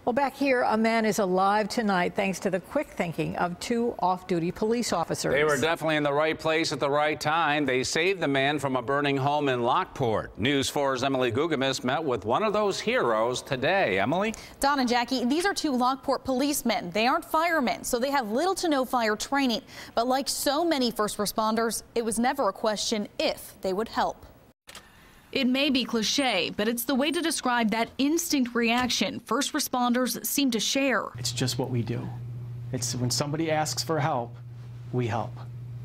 Well, back here, a man is alive tonight thanks to the quick thinking of two off-duty police officers. They were definitely in the right place at the right time. They saved the man from a burning home in Lockport. News 4's Emily Gugamis met with one of those heroes today. Emily? Don and Jackie, these are two Lockport policemen. They aren't firemen, so they have little to no fire training. But like so many first responders, it was never a question if they would help. It may be cliche, but it's the way to describe that instinct reaction first responders seem to share. It's just what we do. It's when somebody asks for help, we help.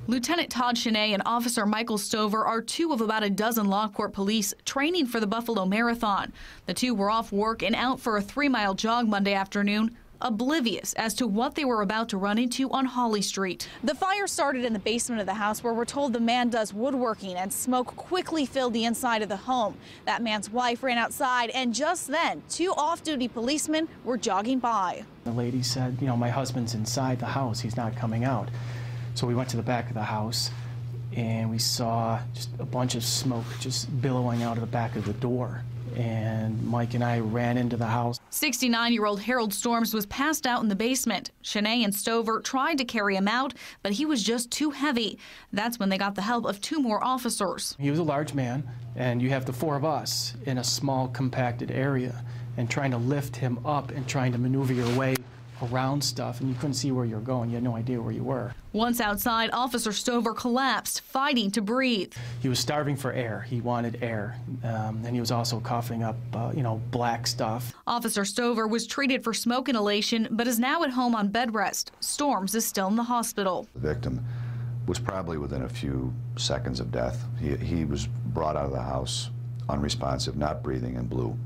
Lieutenant Todd Chenez and Officer Michael Stover are two of about a dozen Lockport police training for the Buffalo Marathon. The two were off work and out for a 3-mile jog Monday afternoon, oblivious as to what they were about to run into on Holly Street. The fire started in the basement of the house where we're told the man does woodworking, and smoke quickly filled the inside of the home. That man's wife ran outside, and just then, two off-duty policemen were jogging by. The lady said, you know, my husband's inside the house, he's not coming out. So we went to the back of the house and we saw just a bunch of smoke just billowing out of the back of the door. And Mike and I ran into the house. 69-year-old Harold Storms was passed out in the basement. Chenez and Stover tried to carry him out, but he was just too heavy. That's when they got the help of two more officers. He was a large man, and you have the four of us in a small, compacted area, and trying to lift him up and trying to maneuver your way around stuff, and you couldn't see where you were going. You had no idea where you were. Once outside, Officer Stover collapsed, fighting to breathe. He was starving for air. He wanted air. And he was also coughing up, black stuff. Officer Stover was treated for smoke inhalation, but is now at home on bed rest. Storms is still in the hospital. The victim was probably within a few seconds of death. He was brought out of the house unresponsive, not breathing, and blue.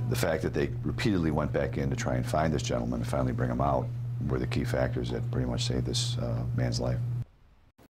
The fact that they repeatedly went back in to try and find this gentleman and finally bring him out were the key factors that pretty much saved this man's life.